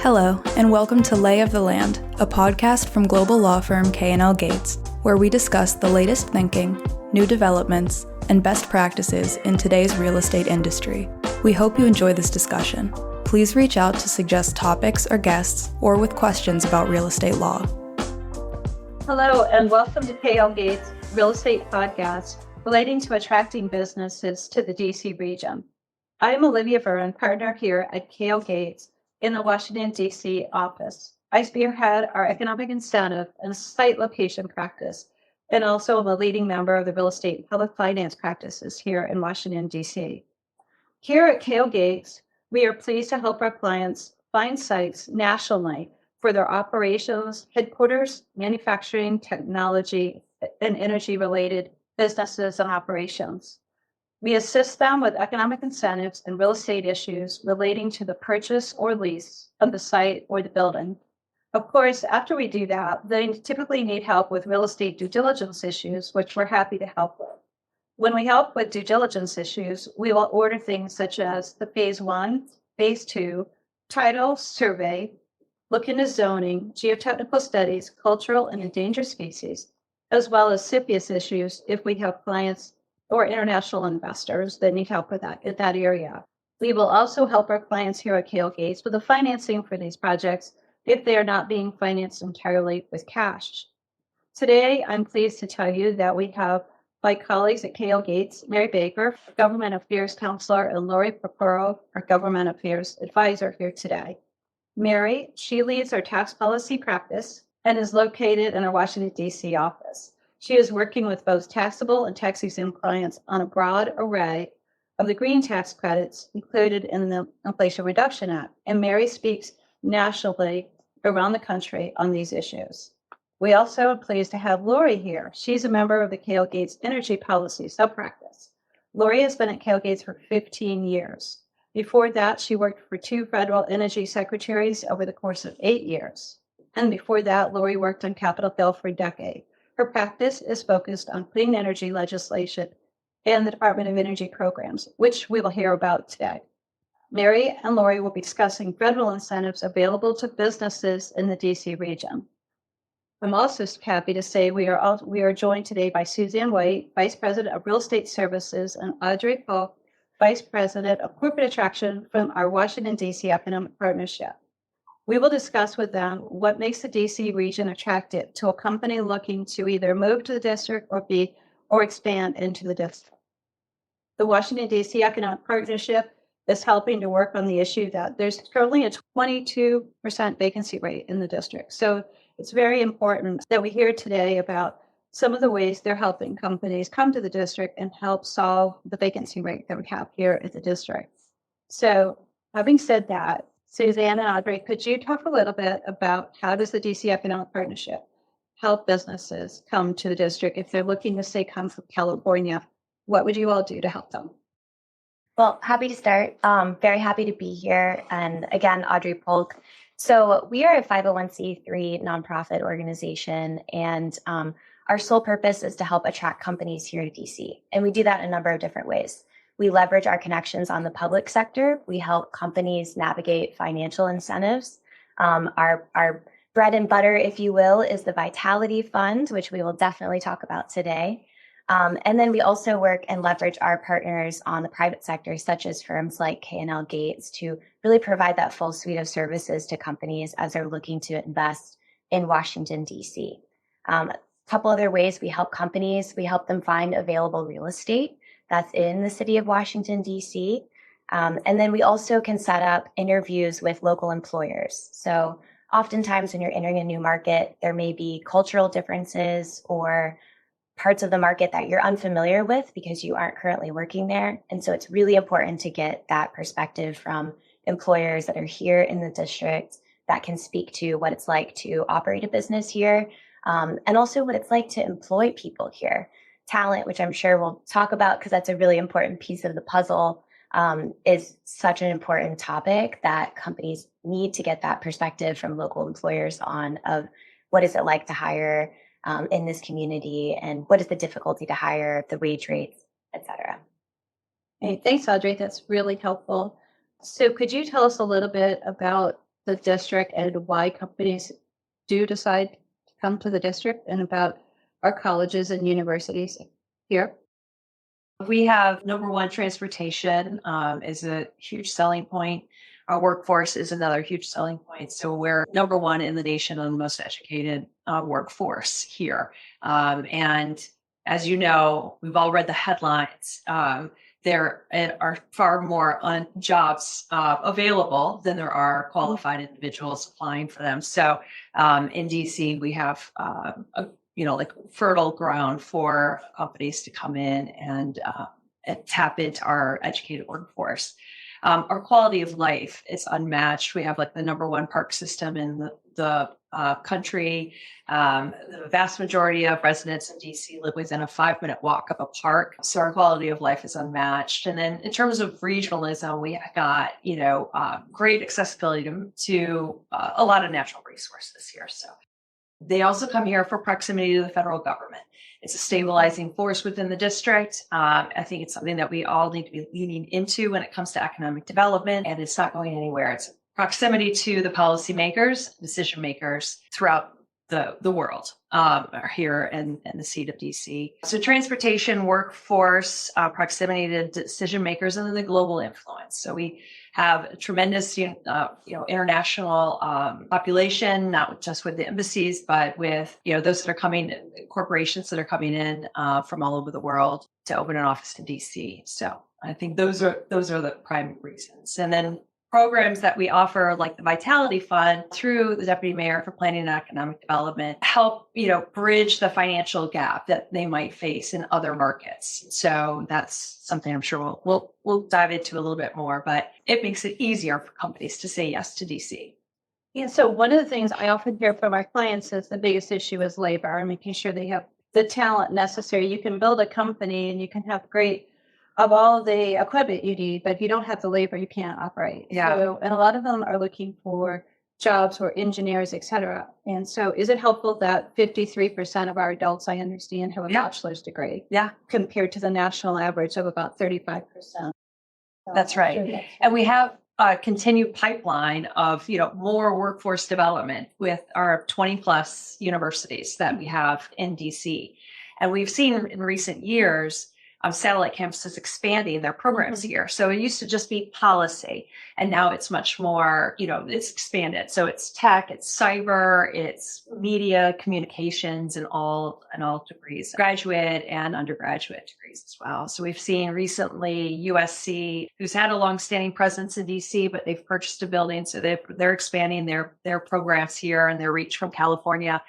Hello, and welcome to Lay of the Land, a podcast from global law firm K&L Gates, where we discuss the latest thinking, new developments, and best practices in today's real estate industry. We hope you enjoy this discussion. Please reach out to suggest topics or guests, or with questions about real estate law. Hello, and welcome to K&L Gates Real Estate Podcast relating to attracting businesses to the DC region. I am Olivia Vernon, partner here at K&L Gates in the Washington, D.C. office. I spearhead our economic incentive and site location practice, and also am a leading member of the real estate and public finance practices here in Washington, D.C. Here at K&L Gates, we are pleased to help our clients find sites nationally for their operations, headquarters, manufacturing, technology, and energy-related businesses and operations. We assist them with economic incentives and real estate issues relating to the purchase or lease of the site or the building. Of course, after we do that, they typically need help with real estate due diligence issues, which we're happy to help with. When we help with due diligence issues, we will order things such as the phase 1, phase 2, title, survey, look into zoning, geotechnical studies, cultural and endangered species, as well as CFIUS issues if we have clients or international investors that need help with that in that area. We will also help our clients here at K&L Gates with the financing for these projects if they are not being financed entirely with cash. Today, I'm pleased to tell you that we have my colleagues at K&L Gates, Mary Baker, Government Affairs Counselor, and Lori Papuro, our Government Affairs Advisor here today. Mary, she leads our tax policy practice and is located in our Washington, D.C. office. She is working with both taxable and tax-exempt clients on a broad array of the green tax credits included in the Inflation Reduction Act, and Mary speaks nationally around the country on these issues. We also are pleased to have Lori here. She's a member of the K&L Gates Energy Policy Subpractice. Lori has been at K&L Gates for 15 years. Before that, she worked for 2 federal energy secretaries over the course of 8 years. And before that, Lori worked on Capitol Hill for a decade. Her practice is focused on clean energy legislation and the Department of Energy programs, which we will hear about today. Mary and Lori will be discussing federal incentives available to businesses in the DC region. I'm also happy to say we are joined today by Suzanne White, Vice President of Real Estate Services, and Audrey Polk, Vice President of Corporate Attraction from our Washington, D.C. Economic Partnership. We will discuss with them what makes the D.C. region attractive to a company looking to either move to the district or expand into the district. The Washington, D.C. Economic Partnership is helping to work on the issue that there's currently a 22% vacancy rate in the district. So it's very important that we hear today about some of the ways they're helping companies come to the district and help solve the vacancy rate that we have here at the district. So having said that, Suzanne and Audrey, could you talk a little bit about how does the DC Economic Partnership help businesses come to the district if they're looking to say come from California? What would you all do to help them? Well, happy to start. Very happy to be here. And again, Audrey Polk. So we are a 501c3 nonprofit organization, and our sole purpose is to help attract companies here to DC. And we do that in a number of different ways. We leverage our connections on the public sector. We help companies navigate financial incentives. Our bread and butter, if you will, is the Vitality Fund, which we will definitely talk about today. And then we also work and leverage our partners on the private sector, such as firms like K&L Gates, to really provide that full suite of services to companies as they're looking to invest in Washington, D.C. A couple other ways we help companies. We help them find available real estate that's in the city of Washington, D.C. And then we also can set up interviews with local employers. So oftentimes when you're entering a new market, there may be cultural differences or parts of the market that you're unfamiliar with because you aren't currently working there. And so it's really important to get that perspective from employers that are here in the district that can speak to what it's like to operate a business here, and also what it's like to employ people here. Talent, which I'm sure we'll talk about because that's a really important piece of the puzzle, is such an important topic that companies need to get that perspective from local employers on of what is it like to hire in this community and what is the difficulty to hire, the wage rates, et cetera. Hey, thanks, Audrey. That's really helpful. So could you tell us a little bit about the district and why companies do decide to come to the district and about our colleges and universities here? We have number one, transportation is a huge selling point. Our workforce is another huge selling point. So we're number one in the nation on the most educated workforce here. And as you know, we've all read the headlines. There are far more jobs available than there are qualified individuals applying for them. So in DC, we have like fertile ground for companies to come in and tap into our educated workforce. Our quality of life is unmatched. We have like the number one park system in the country. The vast majority of residents in DC live within a 5-minute walk of a park. So our quality of life is unmatched. And then in terms of regionalism, we got, great accessibility to a lot of natural resources here. So they also come here for proximity to the federal government. It's a stabilizing force within the district. I think it's something that we all need to be leaning into when it comes to economic development, and it's not going anywhere. It's proximity to the policymakers, decision makers throughout the world are here in the seat of DC. So transportation, workforce, proximity to decision makers, and then the global influence. So we have a tremendous, international population, not just with the embassies, but with, those that are coming, corporations that are coming in from all over the world to open an office in DC. So I think those are the prime reasons. And then programs that we offer, like the Vitality Fund through the Deputy Mayor for Planning and Economic Development, help, bridge the financial gap that they might face in other markets. So that's something I'm sure we'll dive into a little bit more, but it makes it easier for companies to say yes to DC. Yeah, so one of the things I often hear from our clients is the biggest issue is labor and making sure they have the talent necessary. You can build a company and you can have great of all the equipment you need, but if you don't have the labor, you can't operate. Yeah. So, and a lot of them are looking for jobs or engineers, et cetera. And so is it helpful that 53% of our adults, I understand, have a bachelor's degree? Yeah. Compared to the national average of about 35%. So that's right. And we have a continued pipeline of, more workforce development with our 20 plus universities that we have in DC. And we've seen in recent years, satellite campuses expanding their programs here. So it used to just be policy, and now it's much more, it's expanded. So it's tech, it's cyber, it's media, communications, and all degrees, graduate and undergraduate degrees as well. So we've seen recently USC, who's had a longstanding presence in DC, but they've purchased a building, so they're expanding their programs here and their reach from California.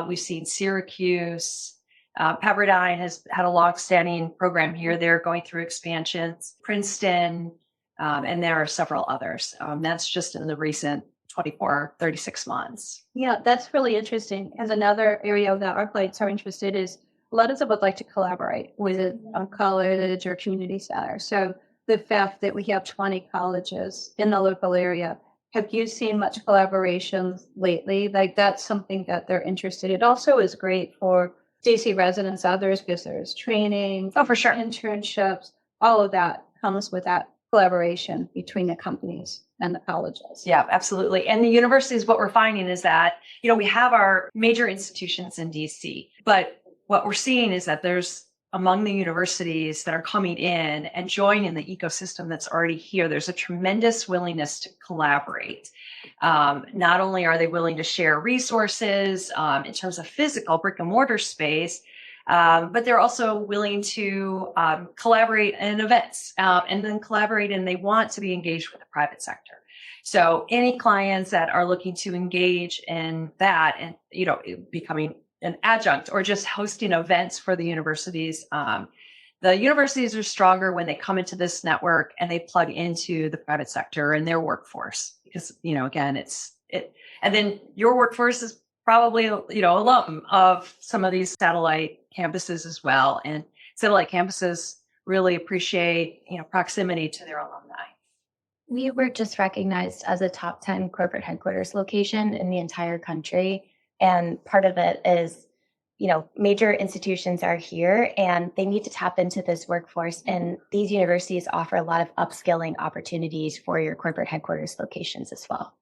We've seen Syracuse. Pepperdine has had a long-standing program here. They're going through expansions. Princeton, and there are several others. That's just in the recent 24, 36 months. Yeah, that's really interesting. As another area that our clients are interested is a lot of them would like to collaborate with a college or community center. So the fact that we have 20 colleges in the local area, have you seen much collaboration lately? Like that's something that they're interested in. It also is great for DC residents, others, because there's training, for sure, internships, all of that comes with that collaboration between the companies and the colleges. Yeah, absolutely. And the universities, what we're finding is that, we have our major institutions in DC, but what we're seeing is that there's among the universities that are coming in and joining the ecosystem that's already here, there's a tremendous willingness to collaborate. Not only are they willing to share resources in terms of physical brick and mortar space, but they're also willing to collaborate in events and then collaborate, and they want to be engaged with the private sector. So any clients that are looking to engage in that and, becoming an adjunct or just hosting events for the universities, the universities are stronger when they come into this network and they plug into the private sector and their workforce. Because, again, and then your workforce is probably, alum of some of these satellite campuses as well. And satellite campuses really appreciate, proximity to their alumni. We were just recognized as a top 10 corporate headquarters location in the entire country. And part of it is, major institutions are here and they need to tap into this workforce. And these universities offer a lot of upskilling opportunities for your corporate headquarters locations as well.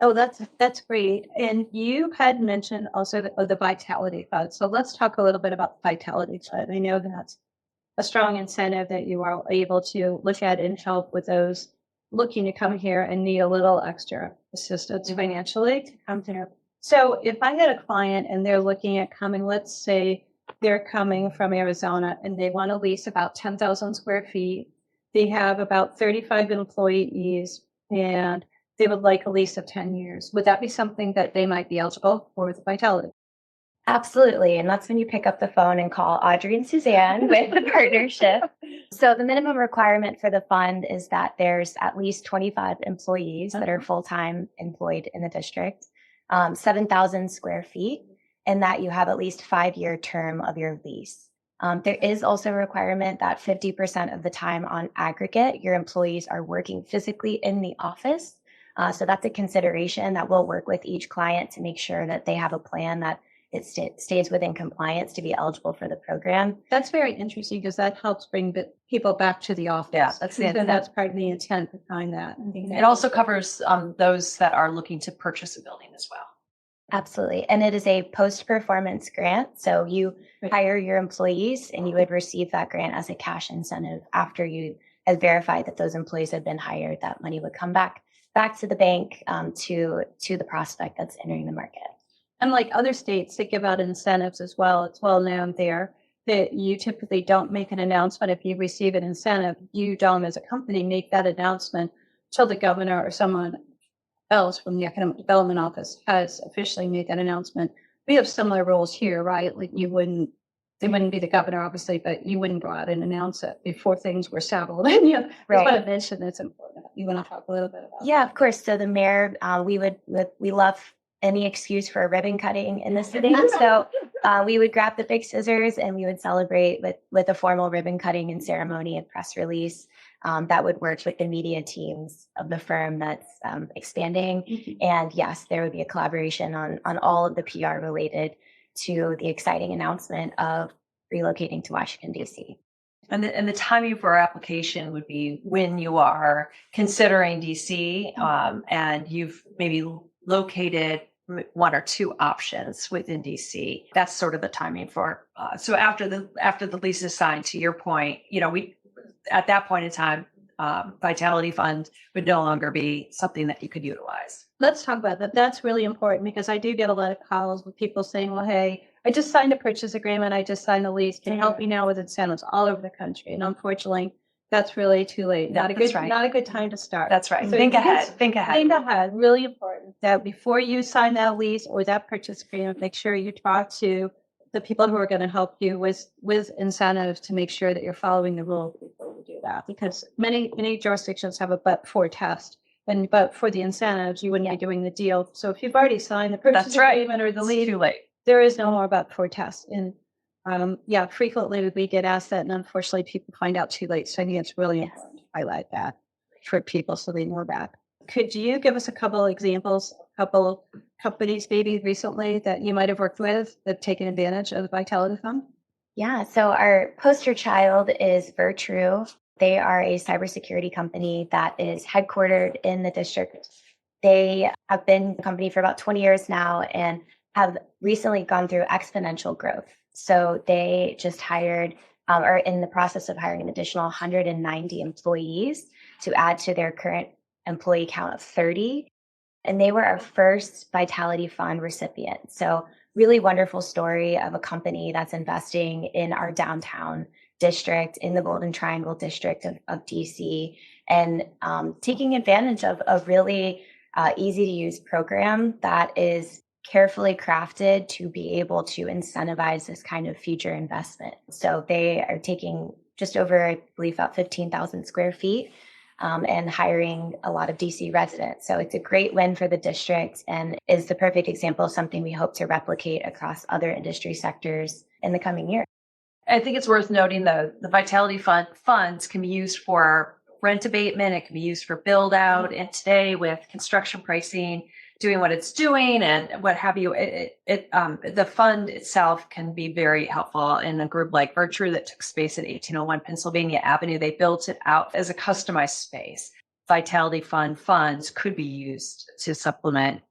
Oh, that's great. And you had mentioned also the Vitality Fund. So let's talk a little bit about the Vitality Fund. I know that's a strong incentive that you are able to look at and help with those looking to come here and need a little extra assistance financially to come here. So if I had a client and they're looking at coming, let's say they're coming from Arizona and they want to lease about 10,000 square feet. They have about 35 employees and they would like a lease of 10 years. Would that be something that they might be eligible for with Vitality? Absolutely. And that's when you pick up the phone and call Audrey and Suzanne with the partnership. So the minimum requirement for the fund is that there's at least 25 employees that are full-time employed in the district, 7,000 square feet, and that you have at least 5-year term of your lease. There is also a requirement that 50% of the time on aggregate, your employees are working physically in the office. So that's a consideration that we'll work with each client to make sure that they have a plan that it stays within compliance to be eligible for the program. That's very interesting because that helps bring people back to the office. Yeah, that's the intent. That's part of the intent behind that. It also covers those that are looking to purchase a building as well. Absolutely. And it is a post-performance grant. So you hire your employees and you would receive that grant as a cash incentive after you have verified that those employees have been hired. That money would come back to the bank, to the prospect that's entering the market. And like other states, they give out incentives as well. It's well known there that you typically don't make an announcement. If you receive an incentive, you don't, as a company, make that announcement till the governor or someone else from the Economic Development Office has officially made that announcement. We have similar rules here, right? Like they wouldn't be the governor, obviously, but you wouldn't go out and announce it before things were settled. And I just want to mention it's important. You want to talk a little bit about Yeah, of course. So the mayor, we love any excuse for a ribbon cutting in the city. So we would grab the big scissors and we would celebrate with a formal ribbon cutting and ceremony and press release. That would work with the media teams of the firm that's expanding. Mm-hmm. And yes, there would be a collaboration on all of the PR related to the exciting announcement of relocating to Washington, D.C. And the timing for our application would be when you are considering D.C. And you've maybe located one or two options within DC. That's sort of the timing for. So after the lease is signed, to your point, we at that point in time, Vitality Fund would no longer be something that you could utilize. Let's talk about that. That's really important because I do get a lot of calls with people saying, well, hey, I just signed a purchase agreement. I just signed a lease. Can you help me now with incentives all over the country? And unfortunately, that's really too late. Not a good time to start. That's right. So Think ahead. Really important that before you sign that lease or that purchase agreement, make sure you talk to the people who are going to help you with incentives to make sure that you're following the rules before you do that. Because many jurisdictions have a but-for test. But for the incentives, you wouldn't be doing the deal. So if you've already signed the purchase agreement or the lease, too late. There is no more but-for test. And frequently we get asked that, and unfortunately people find out too late. So I think it's really important to highlight that for people so they know that. Could you give us a couple examples, a couple companies maybe recently that you might have worked with that have taken advantage of the Vitality Fund? Yeah, so our poster child is Virtrue. They are a cybersecurity company that is headquartered in the district. They have been a company for about 20 years now and have recently gone through exponential growth. So they just hired, are in the process of hiring an additional 190 employees to add to their current employee count of 30. And they were our first Vitality Fund recipient. So really wonderful story of a company that's investing in our downtown district, in the Golden Triangle district of DC, and taking advantage of a really easy to use program that is carefully crafted to be able to incentivize this kind of future investment. So they are taking just over, I believe, about 15,000 square feet and hiring a lot of DC residents. So it's a great win for the district and is the perfect example of something we hope to replicate across other industry sectors in the coming year. I think it's worth noting, though, the Vitality funds can be used for rent abatement. It can be used for build out. And today with construction pricing doing what it's doing and what have you, the fund itself can be very helpful. In a group like Virtrue that took space at 1801 Pennsylvania Avenue, they built it out as a customized space. Vitality Fund funds could be used to supplement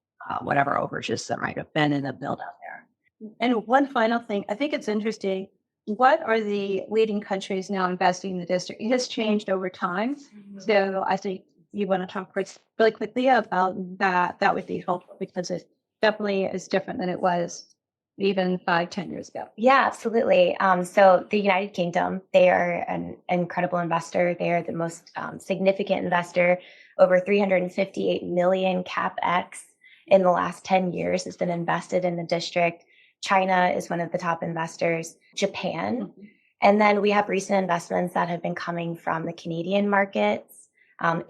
whatever overages that might have been in the build out there. And one final thing, I think it's interesting. What are the leading countries now investing in the district? It has changed over time. So I think you want to talk really quickly about that. That would be helpful because it definitely is different than it was even 5-10 years ago. Yeah, absolutely. So the United Kingdom, they are an incredible investor. They are the most significant investor. Over 358 million CapEx in the last 10 years has been invested in the district. China is one of the top investors, Japan. And then we have recent investments that have been coming from the Canadian markets,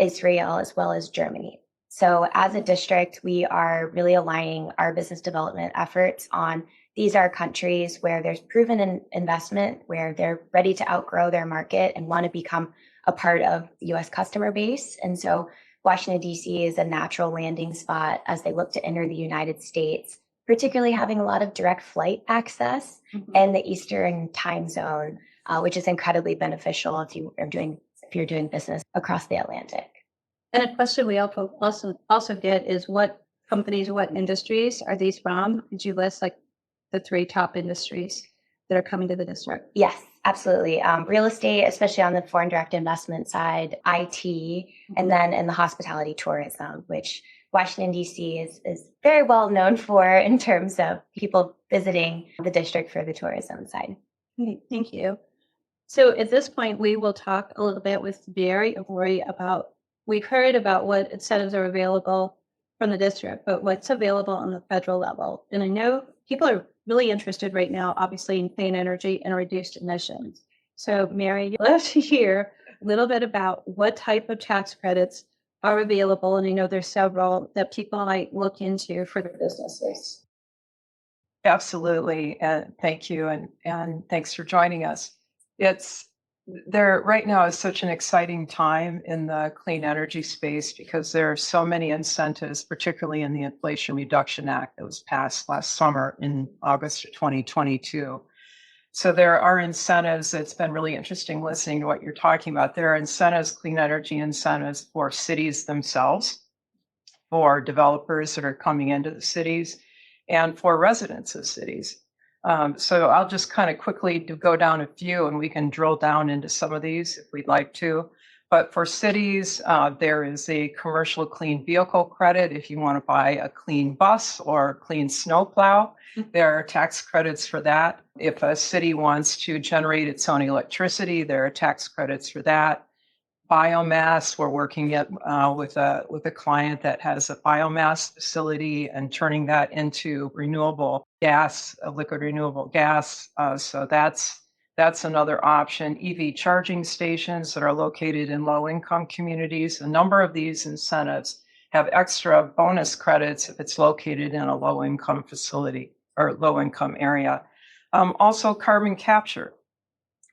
Israel, as well as Germany. So as a district, we are really aligning our business development efforts on these are countries where there's proven investment, where they're ready to outgrow their market and want to become a part of the US customer base. And so Washington, D.C. is a natural landing spot as they look to enter the United States, particularly having a lot of direct flight access and the Eastern time zone, which is incredibly beneficial if you're doing business across the Atlantic. And a question we also get is what companies, what industries are these from? Could you list like the 3 top industries that are coming to the district? Yes, absolutely. Real estate, especially on the foreign direct investment side, IT, and then in the hospitality tourism, which Washington, D.C. is very well known for in terms of people visiting the district for the tourism side. Okay, thank you. So at this point, we will talk a little bit with Barry Rory about, we've heard about what incentives are available from the district, but what's available on the federal level. And I know people are really interested right now, obviously, in clean energy and reduced emissions. So Mary, you'd love to hear a little bit about what type of tax credits are available. And I know there's several that people might look into for their businesses. Absolutely. And thank you. And thanks for joining us. There right now is such an exciting time in the clean energy space because there are so many incentives, particularly in the Inflation Reduction Act that was passed last summer in August of 2022. So there are incentives. It's been really interesting listening to what you're talking about. There are incentives, clean energy incentives for cities themselves, for developers that are coming into the cities, and for residents of cities. So I'll just kind of quickly go down a few and we can drill down into some of these if we'd like to. But for cities, there is a commercial clean vehicle credit if you want to buy a clean bus or a clean snowplow. There are tax credits for that. If a city wants to generate its own electricity, there are tax credits for that. Biomass, we're working with a client that has a biomass facility and turning that into renewable gas, liquid renewable gas. So that's another option. EV charging stations that are located in low-income communities. A number of these incentives have extra bonus credits if it's located in a low-income facility or low-income area. Also, carbon capture.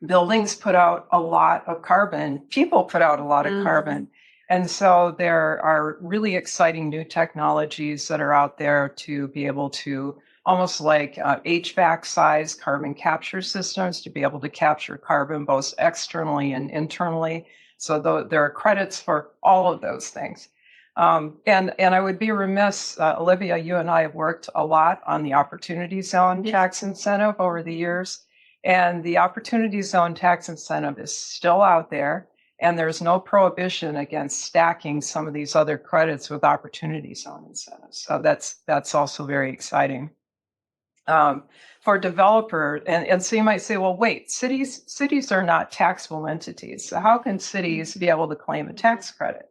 Buildings put out a lot of carbon. People put out a lot of carbon. And so there are really exciting new technologies that are out there to be able to almost like HVAC size carbon capture systems to be able to capture carbon both externally and internally. So there are credits for all of those things. And I would be remiss, Olivia, you and I have worked a lot on the Opportunity Zone tax incentive over the years. And the Opportunity Zone tax incentive is still out there, and there's no prohibition against stacking some of these other credits with Opportunity Zone incentives. So that's also very exciting. For developer, and so you might say, well, wait, cities are not taxable entities. So how can cities be able to claim a tax credit?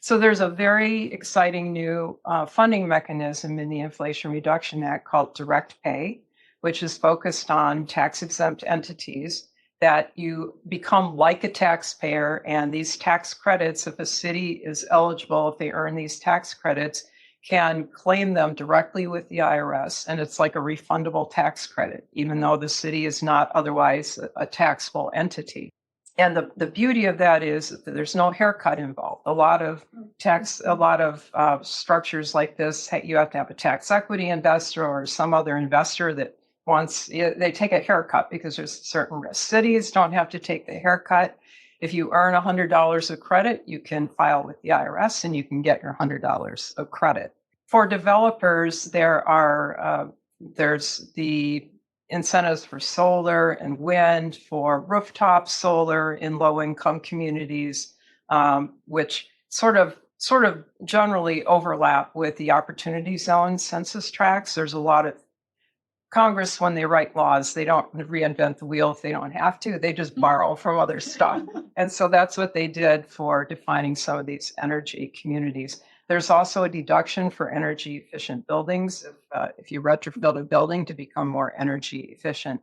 So there's a very exciting new funding mechanism in the Inflation Reduction Act called Direct Pay, which is focused on tax-exempt entities that you become like a taxpayer, and these tax credits, if a city is eligible, if they earn these tax credits, can claim them directly with the IRS, and it's like a refundable tax credit, even though the city is not otherwise a taxable entity. And the beauty of that is that there's no haircut involved. A lot of structures like this, you have to have a tax equity investor or some other investor that they take a haircut because there's certain risks. Cities don't have to take the haircut. If you earn $100 of credit, you can file with the IRS and you can get your $100 of credit. For developers, there's the incentives for solar and wind, for rooftop solar in low-income communities, which sort of generally overlap with the opportunity zone census tracts. There's a lot of Congress, when they write laws, they don't reinvent the wheel if they don't have to. They just borrow from other stuff. And so that's what they did for defining some of these energy communities. There's also a deduction for energy efficient buildings if you retrofit a building to become more energy efficient.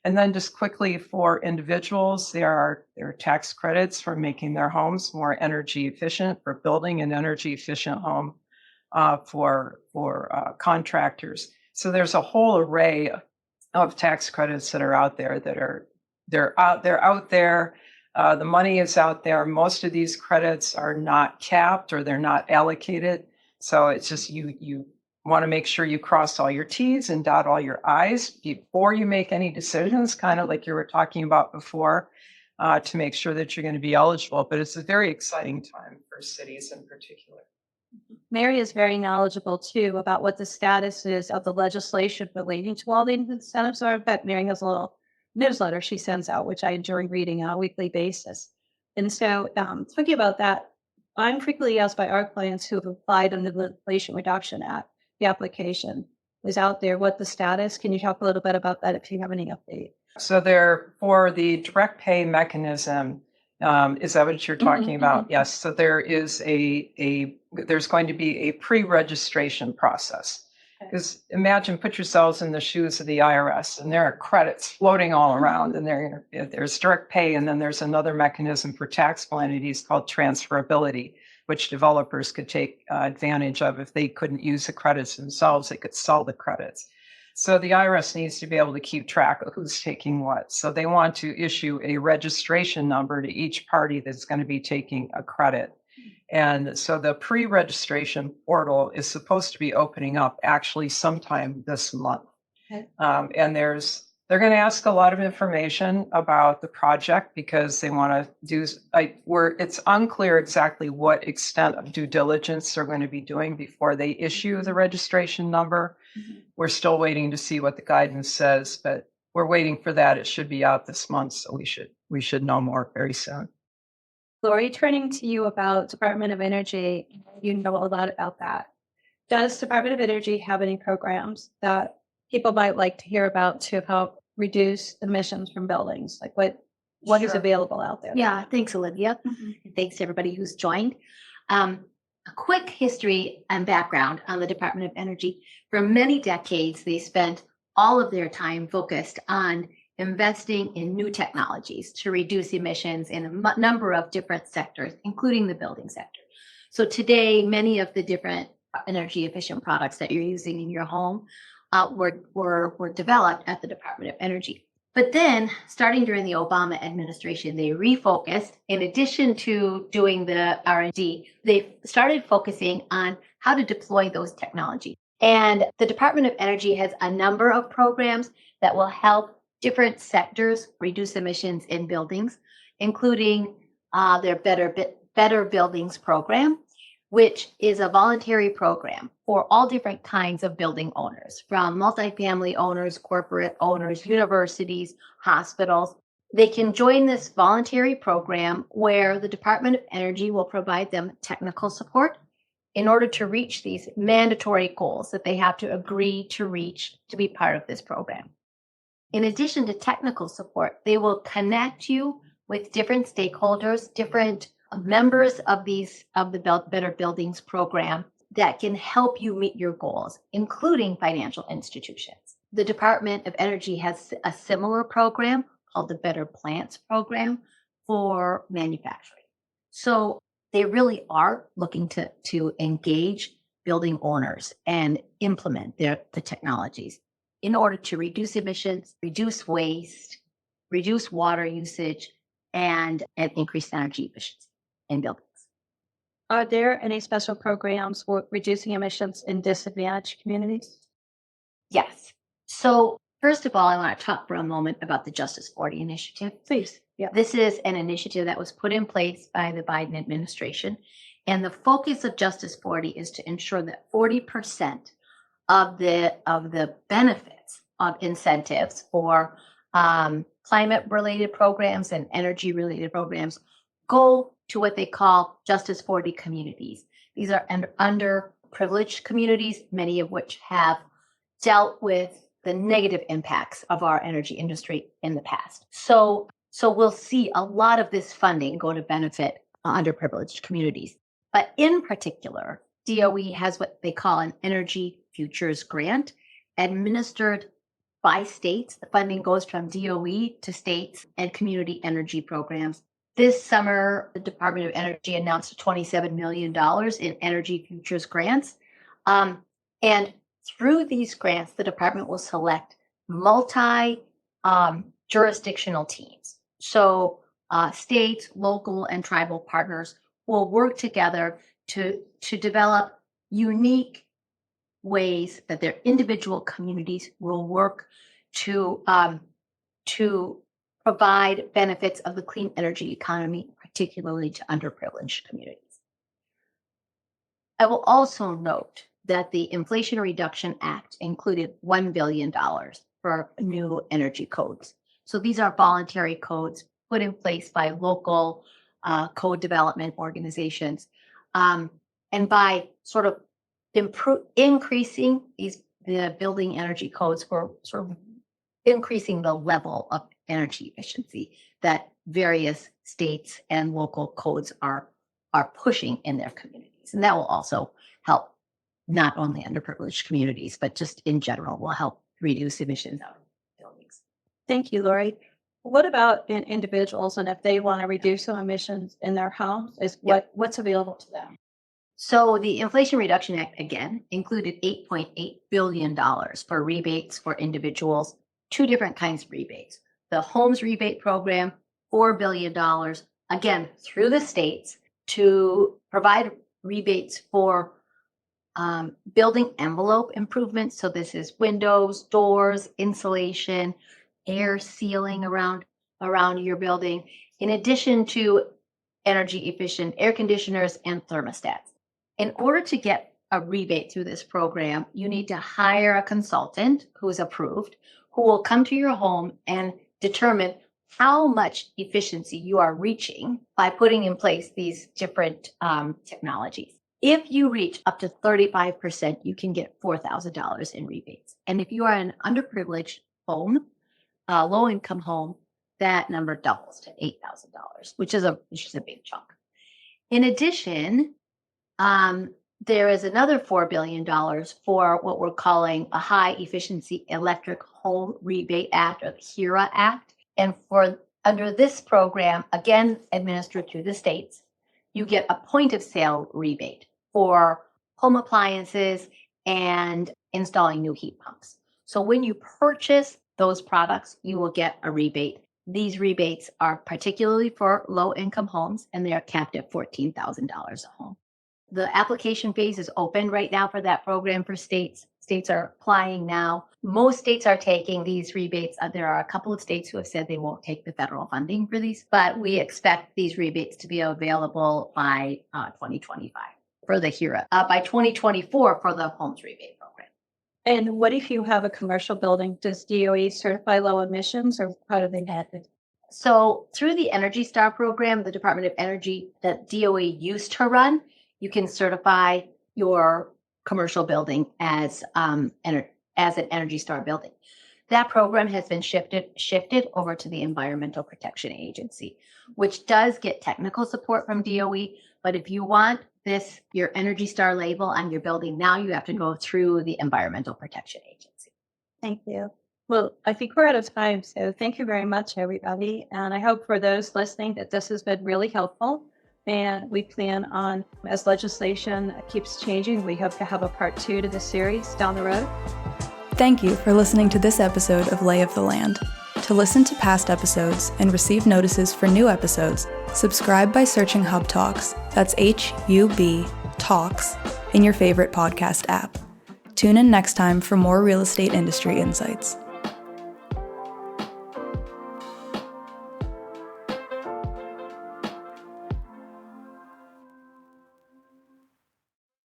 And then just quickly for individuals, there are tax credits for making their homes more energy efficient, for building an energy efficient home for contractors. So there's a whole array of tax credits that are out there they're out there. The money is out there. Most of these credits are not capped or they're not allocated. So it's just you want to make sure you cross all your T's and dot all your I's before you make any decisions, kind of like you were talking about before, to make sure that you're going to be eligible. But it's a very exciting time for cities in particular. Mary is very knowledgeable too about what the status is of the legislation relating to all the incentives are. But Mary has a little newsletter she sends out, which I enjoy reading on a weekly basis. And so thinking about that, I'm frequently asked by our clients who have applied under the Inflation Reduction Act, the application is out there, what the status. Can you talk a little bit about that if you have any update? So for the direct pay mechanism, is that what you're talking about? Yes. So there is there's going to be a pre-registration process. Because put yourselves in the shoes of the IRS, and there are credits floating all around, and there's direct pay, and then there's another mechanism for taxable entities called transferability, which developers could take advantage of. If they couldn't use the credits themselves, they could sell the credits. So the IRS needs to be able to keep track of who's taking what. So they want to issue a registration number to each party that's going to be taking a credit. And so the pre-registration portal is supposed to be opening up actually sometime this month. Okay. And they're going to ask a lot of information about the project because they want to do, it's unclear exactly what extent of due diligence they're going to be doing before they issue the registration number. Mm-hmm. We're still waiting to see what the guidance says, but we're waiting for that. It should be out this month, so we should know more very soon. Lori, turning to you about Department of Energy, you know a lot about that. Does Department of Energy have any programs that people might like to hear about to help reduce emissions from buildings? Like what is available out there? Yeah, thanks, Olivia. Mm-hmm. And thanks to everybody who's joined. A quick history and background on the Department of Energy. For many decades, they spent all of their time focused on investing in new technologies to reduce emissions in a number of different sectors, including the building sector. So today, many of the different energy efficient products that you're using in your home were developed at the Department of Energy. But then, starting during the Obama administration, they refocused. In addition to doing the R&D, they started focusing on how to deploy those technologies. And the Department of Energy has a number of programs that will help different sectors reduce emissions in buildings, including their Better Buildings program, which is a voluntary program for all different kinds of building owners, from multifamily owners, corporate owners, universities, hospitals. They can join this voluntary program where the Department of Energy will provide them technical support in order to reach these mandatory goals that they have to agree to reach to be part of this program. In addition to technical support, they will connect you with different stakeholders, different members of the Better Buildings program that can help you meet your goals, including financial institutions. The Department of Energy has a similar program called the Better Plants program for manufacturing. So they really are looking to engage building owners and implement the technologies in order to reduce emissions, reduce waste, reduce water usage, and increase energy efficiency in buildings. Are there any special programs for reducing emissions in disadvantaged communities? Yes. So first of all, I want to talk for a moment about the Justice 40 initiative. Please. Yeah. This is an initiative that was put in place by the Biden administration. And the focus of Justice 40 is to ensure that 40% of the benefits of incentives for climate-related programs and energy-related programs go to what they call Justice 40 communities. These are underprivileged communities, many of which have dealt with the negative impacts of our energy industry in the past. So we'll see a lot of this funding go to benefit underprivileged communities. But in particular, DOE has what they call an Energy Futures Grant administered by states. The funding goes from DOE to states and community energy programs. This summer, the Department of Energy announced $27 million in Energy Futures grants. And through these grants, the department will select multi-jurisdictional teams. So states, local, and tribal partners will work together to develop unique ways that their individual communities will work to provide benefits of the clean energy economy, particularly to underprivileged communities. I will also note that the Inflation Reduction Act included $1 billion for new energy codes. So these are voluntary codes put in place by local code development organizations. And by sort of increasing the building energy codes, for sort of increasing the level of energy efficiency that various states and local codes are pushing in their communities. And that will also help not only underprivileged communities, but just in general will help reduce emissions out of buildings. Thank you, Lori. What about individuals, and if they want to reduce some emissions in their homes, what's available to them? So the Inflation Reduction Act, again, included $8.8 billion for rebates for individuals, two different kinds of rebates. The Homes Rebate Program, $4 billion, again, through the states to provide rebates for building envelope improvements. So this is windows, doors, insulation, air sealing around your building, in addition to energy efficient air conditioners and thermostats. In order to get a rebate through this program, you need to hire a consultant who is approved, who will come to your home and determine how much efficiency you are reaching by putting in place these different technologies. If you reach up to 35%, you can get $4,000 in rebates. And if you are an underprivileged home, low-income home, that number doubles to $8,000, which is a big chunk. In addition, there is another $4 billion for what we're calling a High Efficiency Electric Home Rebate Act, or the HERA Act. And under this program, again administered through the states, you get a point of sale rebate for home appliances and installing new heat pumps. So when you purchase those products, you will get a rebate. These rebates are particularly for low-income homes, and they are capped at $14,000 a home. The application phase is open right now for that program for states. States are applying now. Most states are taking these rebates. There are a couple of states who have said they won't take the federal funding for these, but we expect these rebates to be available by 2025 for the HERA, by 2024 for the Homes Rebate Program. And what if you have a commercial building? Does DOE certify low emissions, or how do they have it? So through the Energy Star program, the Department of Energy that DOE used to run, you can certify your commercial building as an Energy Star building. That program has been shifted over to the Environmental Protection Agency, which does get technical support from DOE. But if you want your Energy Star label on your building now, you have to go through the Environmental Protection Agency. Thank you. Well, I think we're out of time. So thank you very much, everybody. And I hope for those listening that this has been really helpful. And we plan on, as legislation keeps changing, we hope to have a part 2 to the series down the road. Thank you for listening to this episode of Lay of the Land. To listen to past episodes and receive notices for new episodes, subscribe by searching Hub Talks, that's HUB Talks, in your favorite podcast app. Tune in next time for more real estate industry insights.